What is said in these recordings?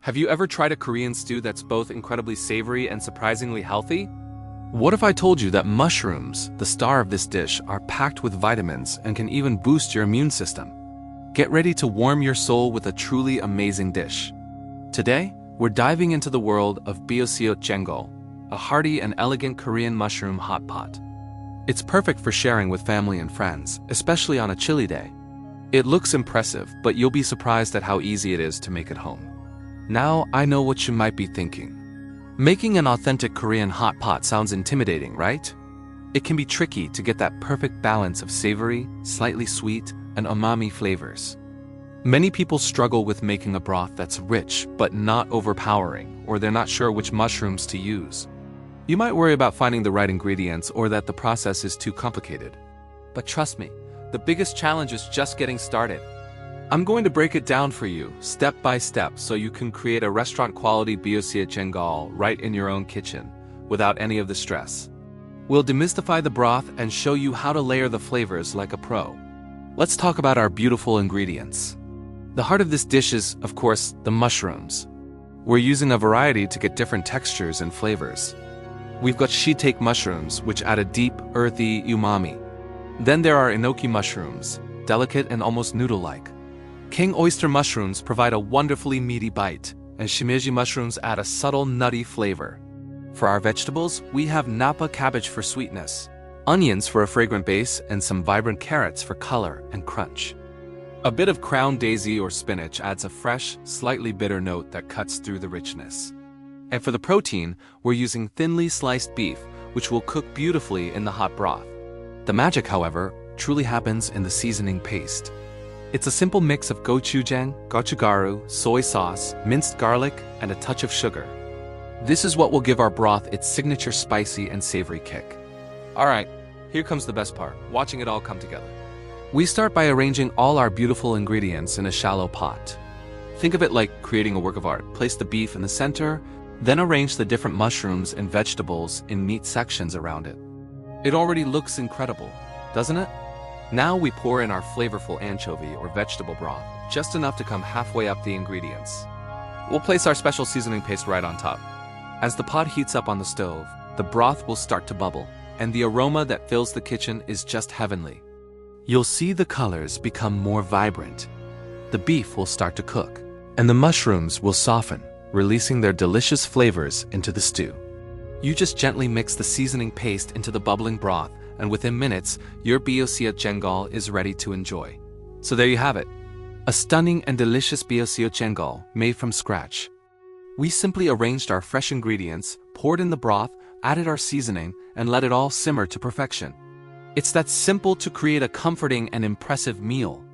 Have you ever tried a Korean stew that's both incredibly savory and surprisingly healthy? What if I told you that mushrooms, the star of this dish, are packed with vitamins and can even boost your immune system? Get ready to warm your soul with a truly amazing dish. Today, we're diving into the world of Beoseot Jeongol, a hearty and elegant Korean mushroom hot pot. It's perfect for sharing with family and friends, especially on a chilly day. It looks impressive, but you'll be surprised at how easy it is to make at home. Now, I know what you might be thinking. Making an authentic Korean hot pot sounds intimidating, right? It can be tricky to get that perfect balance of savory, slightly sweet, and umami flavors. Many people struggle with making a broth that's rich but not overpowering, or they're not sure which mushrooms to use. You might worry about finding the right ingredients or that the process is too complicated. But trust me, the biggest challenge is just getting started. I'm going to break it down for you, step by step, so you can create a restaurant-quality Beoseot Jangol right in your own kitchen, without any of the stress. We'll demystify the broth and show you how to layer the flavors like a pro. Let's talk about our beautiful ingredients. The heart of this dish is, of course, the mushrooms. We're using a variety to get different textures and flavors. We've got Shiitake mushrooms, which add a deep, earthy umami. Then there are Enoki mushrooms, delicate and almost noodle-like. King oyster mushrooms provide a wonderfully meaty bite, and Shimeji mushrooms add a subtle nutty flavor. For our vegetables, we have Napa cabbage for sweetness, onions for a fragrant base, and some vibrant carrots for color and crunch. A bit of crown daisy or spinach adds a fresh, slightly bitter note that cuts through the richness. And for the protein, we're using thinly sliced beef, which will cook beautifully in the hot broth. The magic, however, truly happens in the seasoning paste. It's a simple mix of gochujang, gochugaru, soy sauce, minced garlic, and a touch of sugar. This is what will give our broth its signature spicy and savory kick. Alright, here comes the best part, watching it all come together. We start by arranging all our beautiful ingredients in a shallow pot. Think of it like creating a work of art. Place the beef in the center, then arrange the different mushrooms and vegetables in neat sections around it. It already looks incredible, doesn't it? Now we pour in our flavorful anchovy or vegetable broth, just enough to come halfway up the ingredients. We'll place our special seasoning paste right on top. As the pot heats up on the stove, the broth will start to bubble, and the aroma that fills the kitchen is just heavenly. You'll see the colors become more vibrant. The beef will start to cook, and the mushrooms will soften, releasing their delicious flavors into the stew. You just gently mix the seasoning paste into the bubbling broth, and within minutes, your Beoseot Jangol is ready to enjoy. So there you have it, a stunning and delicious Beoseot Jangol made from scratch. We simply arranged our fresh ingredients, poured in the broth, added our seasoning, and let it all simmer to perfection. It's that simple to create a comforting and impressive meal.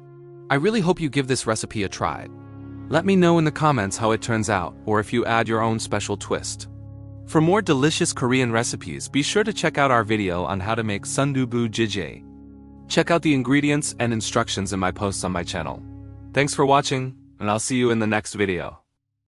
I really hope you give this recipe a try. Let me know in the comments how it turns out, or if you add your own special twist. For more delicious Korean recipes, be sure to check out our video on how to make sundubu jjigae. Check out the ingredients and instructions in my posts on my channel. Thanks for watching, and I'll see you in the next video.